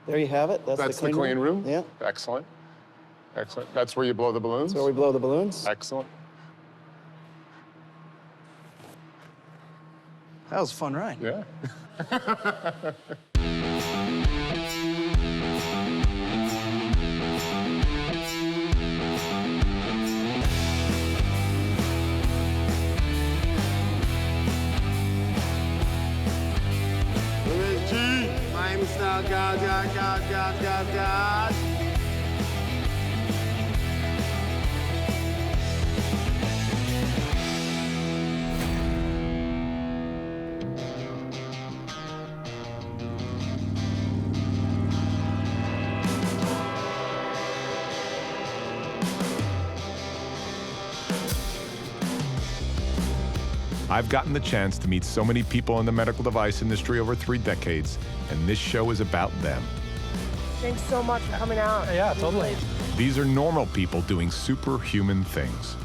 There you have it. That's the clean room? Yeah. Excellent. Excellent. That's where you blow the balloons? That's where we blow the balloons. Excellent. That was a fun ride. Yeah. Miami style, God. I've gotten the chance to meet so many people in the medical device industry over 3 decades, and this show is about them. Thanks so much for coming out. Yeah, totally. These are normal people doing superhuman things.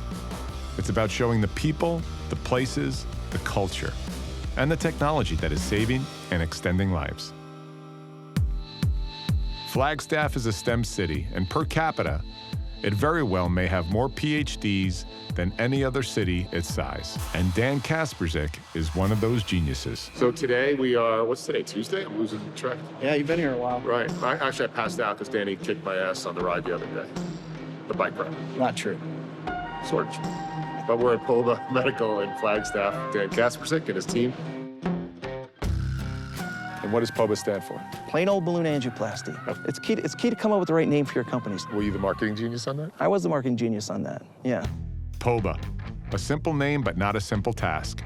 It's about showing the people, the places, the culture, and the technology that is saving and extending lives. Flagstaff is a STEM city, and per capita, it very well may have more PhDs than any other city its size. And Dan Kasperzik is one of those geniuses. So today we are, what's today, Tuesday? I'm losing track. Yeah, you've been here a while. Right. I passed out because Danny kicked my ass on the ride the other day. The bike ride. Not true. Sort of. But we're at POBA Medical in Flagstaff. Dan Kasperzik and his team. And what does POBA stand for? Plain old balloon angioplasty. It's key to come up with the right name for your companies. Were you the marketing genius on that? I was the marketing genius on that, yeah. POBA, a simple name but not a simple task.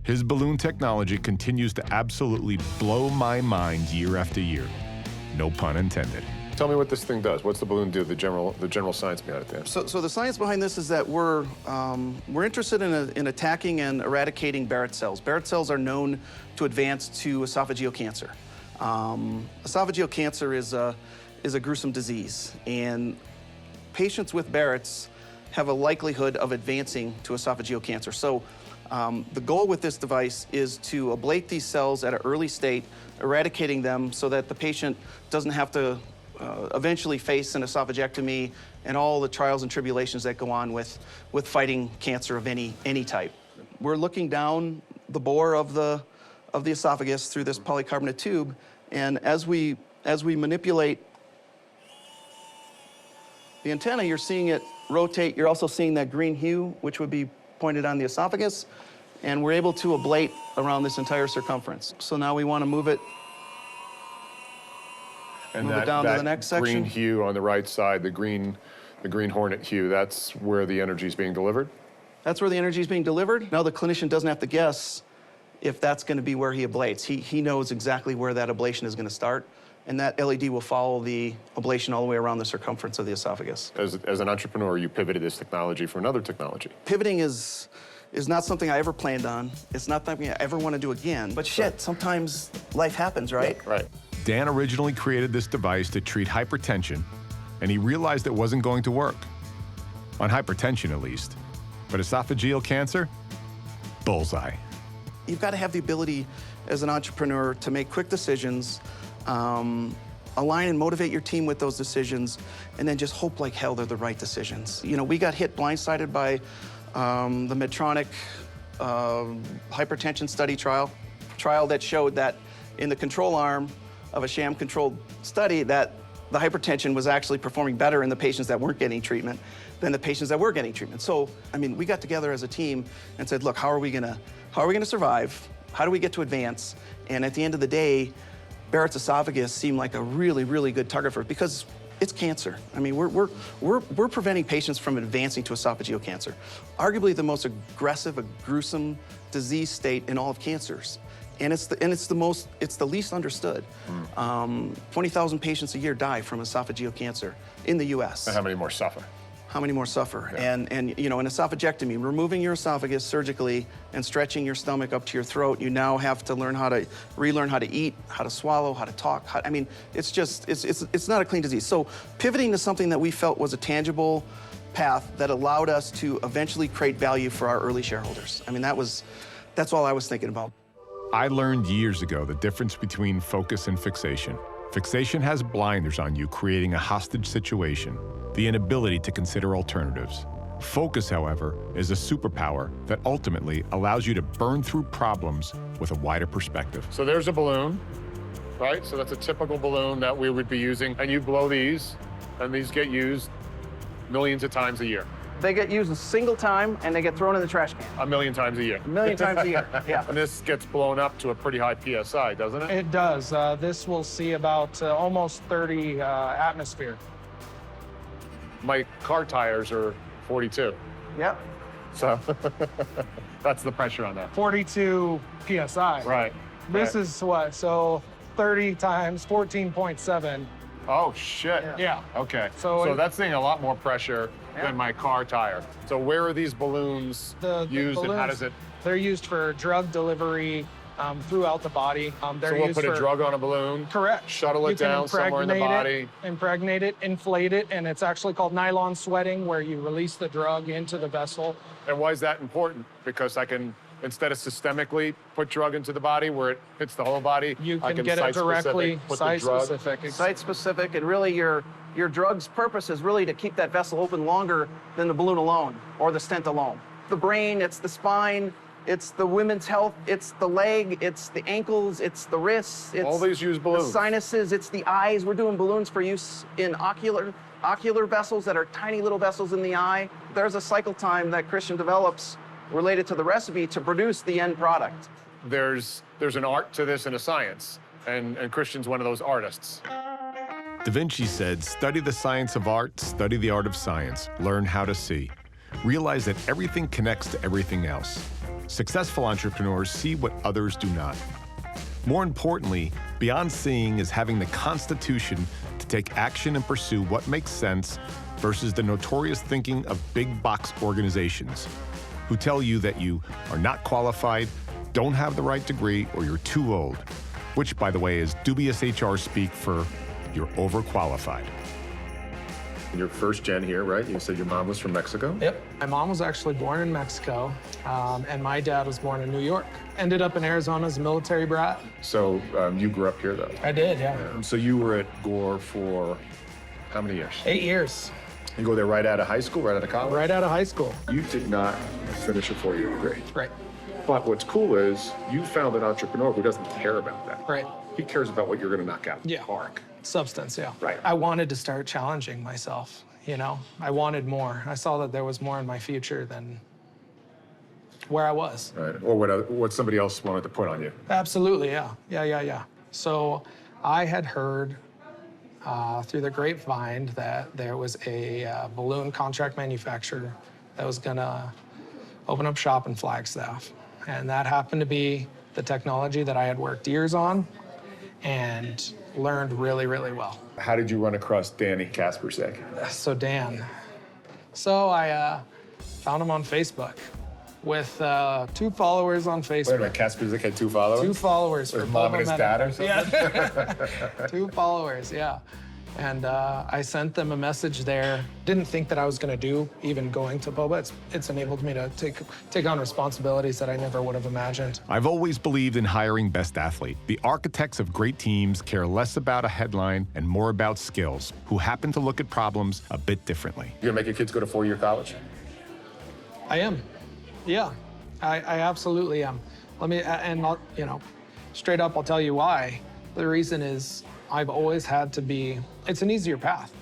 His balloon technology continues to absolutely blow my mind year after year. No pun intended. Tell me what this thing does. What's the balloon do? The general science behind it, Dan. So the science behind this is that we're interested in attacking and eradicating Barrett cells. Barrett cells are known to advance to esophageal cancer. Esophageal cancer is a gruesome disease, and patients with Barrett's have a likelihood of advancing to esophageal cancer. So the goal with this device is to ablate these cells at an early state, eradicating them so that the patient doesn't have to eventually face an esophagectomy and all the trials and tribulations that go on with fighting cancer of any type. We're looking down the bore of the esophagus through this polycarbonate tube, and as we manipulate the antenna, you're seeing it rotate. You're also seeing that green hue, which would be pointed on the esophagus, and we're able to ablate around this entire circumference. So now we want to move it And Move it down to the next section. green hue on the right side, the green hornet hue, that's where the energy is being delivered? That's where the energy is being delivered. Now the clinician doesn't have to guess if that's going to be where he ablates. He knows exactly where that ablation is going to start, and that LED will follow the ablation all the way around the circumference of the esophagus. As an entrepreneur, you pivoted this technology from another technology. Pivoting is not something I ever planned on. It's not something I ever want to do again. But shit, sometimes life happens, right? Yeah, right. Dan originally created this device to treat hypertension, and he realized it wasn't going to work. On hypertension, at least. But esophageal cancer? Bullseye. You've got to have the ability as an entrepreneur to make quick decisions, align and motivate your team with those decisions, and then just hope like hell they're the right decisions. You know, we got hit blindsided by the Medtronic hypertension study trial that showed that in the control arm of a sham-controlled study that the hypertension was actually performing better in the patients that weren't getting treatment than the patients that were getting treatment. So, I mean, we got together as a team and said, look, how are we gonna survive? How do we get to advance? And at the end of the day, Barrett's esophagus seemed like a really, really good target for it because it's cancer. I mean, we're preventing patients from advancing to esophageal cancer, arguably the most aggressive, gruesome disease state in all of cancers. And it's the least understood. 20,000 patients a year die from esophageal cancer in the U.S. And how many more suffer? How many more suffer? Yeah. And you know, an esophagectomy, removing your esophagus surgically and stretching your stomach up to your throat, you now have to relearn how to eat, how to swallow, how to talk. I mean, it's not a clean disease. So pivoting to something that we felt was a tangible path that allowed us to eventually create value for our early shareholders. I mean, that's all I was thinking about. I learned years ago the difference between focus and fixation. Fixation has blinders on you, creating a hostage situation, the inability to consider alternatives. Focus, however, is a superpower that ultimately allows you to burn through problems with a wider perspective. So there's a balloon, right? So that's a typical balloon that we would be using. And you blow these, and these get used millions of times a year. They get used a single time and they get thrown in the trash can. A million times a year. A million times a year, yeah. And this gets blown up to a pretty high PSI, doesn't it? It does. This will see about almost 30 atmosphere. My car tires are 42. Yep. So that's the pressure on that. 42 PSI. Right. This right. is what? So 30 times 14.7. Oh, shit. Yeah. Okay. So that's seeing a lot more pressure than my car tire. So where are these balloons used and how does it? They're used for drug delivery through the body. They're So we'll used put a for, drug on a balloon? Correct. Shuttle it You can down somewhere in the body? Impregnate it, inflate it, and it's actually called nylon sweating, where you release the drug into the vessel. And why is that important? Because I can, instead of systemically put drug into the body where it hits the whole body, You I can can get it directly put the drug. site-specific. Site-specific, and really your drug's purpose is really to keep that vessel open longer than the balloon alone or the stent alone. The brain, it's the spine, it's the women's health, it's the leg, it's the ankles, it's the wrists, it's All these use the balloons. sinuses, it's the eyes. We're doing balloons for use in ocular vessels that are tiny little vessels in the eye. There's a cycle time that Christian develops related to the recipe to produce the end product. There's an art to this and a science, and Christian's one of those artists. Da Vinci said, study the science of art, study the art of science, learn how to see. Realize that everything connects to everything else. Successful entrepreneurs see what others do not. More importantly, beyond seeing is having the constitution to take action and pursue what makes sense versus the notorious thinking of big box organizations who tell you that you are not qualified, don't have the right degree, or you're too old, which, by the way, is dubious HR speak for you're overqualified. You're first gen here, right? You said your mom was from Mexico? Yep. My mom was actually born in Mexico, and my dad was born in New York. Ended up in Arizona as a military brat. So you grew up here, though? I did, yeah. So you were at Gore for how many years? 8 years. You go there right out of high school, right out of college? Right out of high school. You did not finish a 4-year degree. Right. But what's cool is you found an entrepreneur who doesn't care about that. Right. He cares about what you're going to knock out of the Yeah. park. Substance, yeah. Right. I wanted to start challenging myself, you know? I wanted more. I saw that there was more in my future than where I was. Right. Or what somebody else wanted to put on you. Absolutely, yeah. Yeah. So I had heard through the grapevine that there was a balloon contract manufacturer that was gonna open up shop in Flagstaff. And that happened to be the technology that I had worked years on and learned really, really well. How did you run across Danny Kaspersek? So Dan. So I found him on Facebook with 2 followers on Wait a Facebook. minute, Kaspersek had 2 followers? 2 followers for His mom and his POBA dad or Medical. something? Yeah. 2 followers, yeah. And I sent them a message there. Didn't think that I was gonna do even going to POBA. It's enabled me to take on responsibilities that I never would have imagined. I've always believed in hiring best athlete. The architects of great teams care less about a headline and more about skills, who happen to look at problems a bit differently. You gonna make your kids go to 4-year college? I am. Yeah, I absolutely am. Straight up, I'll tell you why. The reason is I've always had to be, it's an easier path.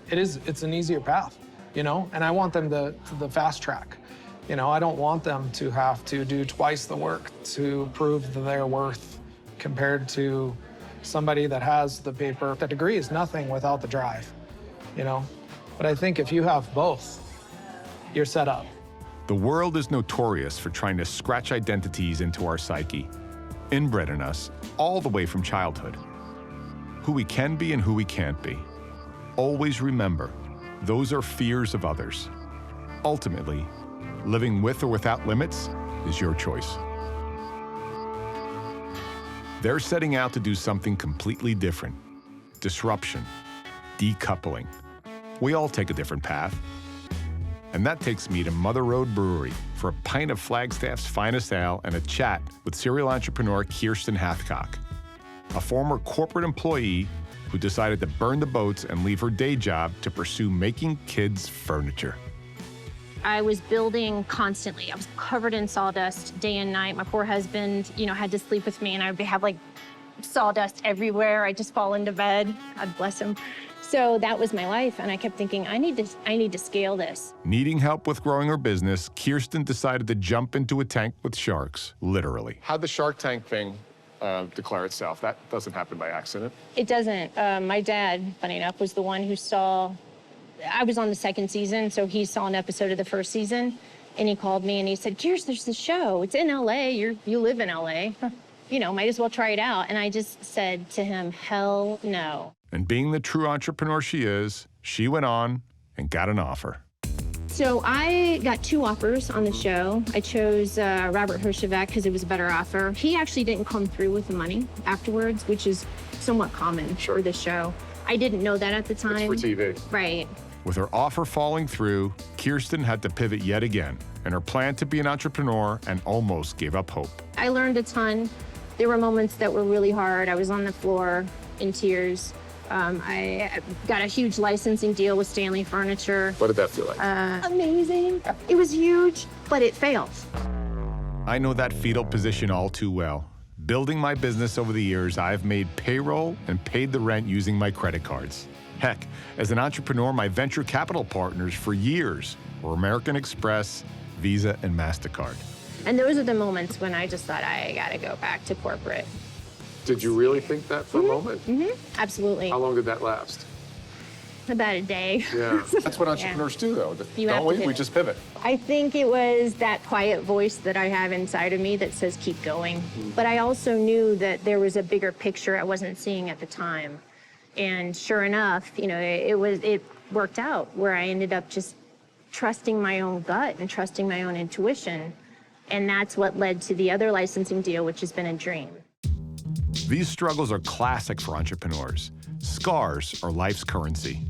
It's an easier path, you know? And I want them to the fast track. You know, I don't want them to have to do twice the work to prove their worth compared to somebody that has the paper. The degree is nothing without the drive, you know? But I think if you have both, you're set up. The world is notorious for trying to scratch identities into our psyche, inbred in us all the way from childhood. Who we can be and who we can't be. Always remember, those are fears of others. Ultimately, living with or without limits is your choice. They're setting out to do something completely different. Disruption, decoupling. We all take a different path. And that takes me to Mother Road Brewery for a pint of Flagstaff's finest ale and a chat with serial entrepreneur Kirsten Hathcock. a former corporate employee who decided to burn the boats and leave her day job to pursue making kids' furniture. I was building constantly. I was covered in sawdust day and night. My poor husband, had to sleep with me, and I would have like sawdust everywhere. I'd just fall into bed. God bless him. So that was my life, and I kept thinking, I need to scale this. Needing help with growing her business, Kirsten decided to jump into a tank with sharks, literally. How'd the Shark Tank thing declare itself? That doesn't happen by accident. It doesn't. My dad, funny enough, was the one who saw. I was on the second season, so he saw an episode of the first season, and he called me and he said, "Kirsten, there's this show. It's in LA. You live in LA. Might as well try it out." And I just said to him, "Hell no." And being the true entrepreneur she is, she went on and got an offer. So I got 2 offers on the show. I chose Robert Herjavec because it was a better offer. He actually didn't come through with the money afterwards, which is somewhat common for this show. I didn't know that at the time. It's for TV. Right. With her offer falling through, Kirsten had to pivot yet again in her plan to be an entrepreneur and almost gave up hope. I learned a ton. There were moments that were really hard. I was on the floor in tears. I got a huge licensing deal with Stanley Furniture. What did that feel like? Amazing. It was huge, but it failed. I know that fetal position all too well. Building my business over the years, I've made payroll and paid the rent using my credit cards. Heck, as an entrepreneur, my venture capital partners for years were American Express, Visa, and MasterCard. And those are the moments when I just thought, I gotta go back to corporate. Did you really think that for a moment? Absolutely. How long did that last? About a day. Yeah. That's what entrepreneurs do, though. You have Don't to we? We pivot. just pivot. I think it was that quiet voice that I have inside of me that says, keep going. But I also knew that there was a bigger picture I wasn't seeing at the time. And sure enough, it worked out where I ended up just trusting my own gut and trusting my own intuition. And that's what led to the other licensing deal, which has been a dream. These struggles are classic for entrepreneurs. Scars are life's currency.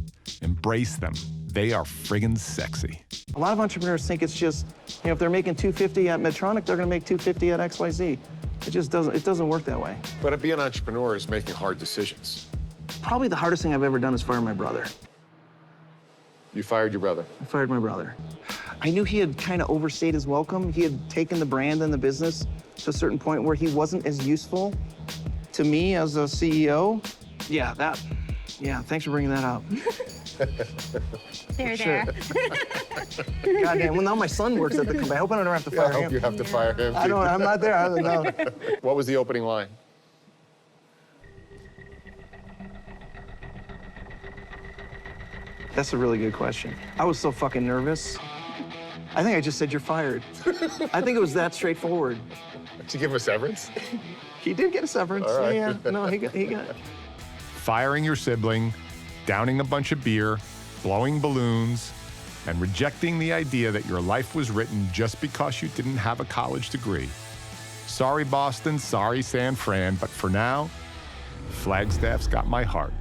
Embrace them. They are friggin' sexy. A lot of entrepreneurs think it's just, if they're making $250 at Medtronic, they're gonna make $250 at XYZ. It doesn't work that way. But being an entrepreneur is making hard decisions. Probably the hardest thing I've ever done is fire my brother. You fired your brother. I fired my brother. I knew he had kind of overstayed his welcome. He had taken the brand and the business to a certain point where he wasn't as useful to me as a CEO. Yeah, thanks for bringing that up. There. Goddamn, well, now my son works at the company. I hope I don't have to fire I hope him. you have to fire him, too. I'm not there. I don't know. What was the opening line? That's a really good question. I was so fucking nervous. I think I just said, "You're fired." I think it was that straightforward. Did you give him a severance? He did get a severance. All right. Yeah. No, he got. Firing your sibling, downing a bunch of beer, blowing balloons, and rejecting the idea that your life was written just because you didn't have a college degree. Sorry, Boston, sorry, San Fran, but for now, Flagstaff's got my heart.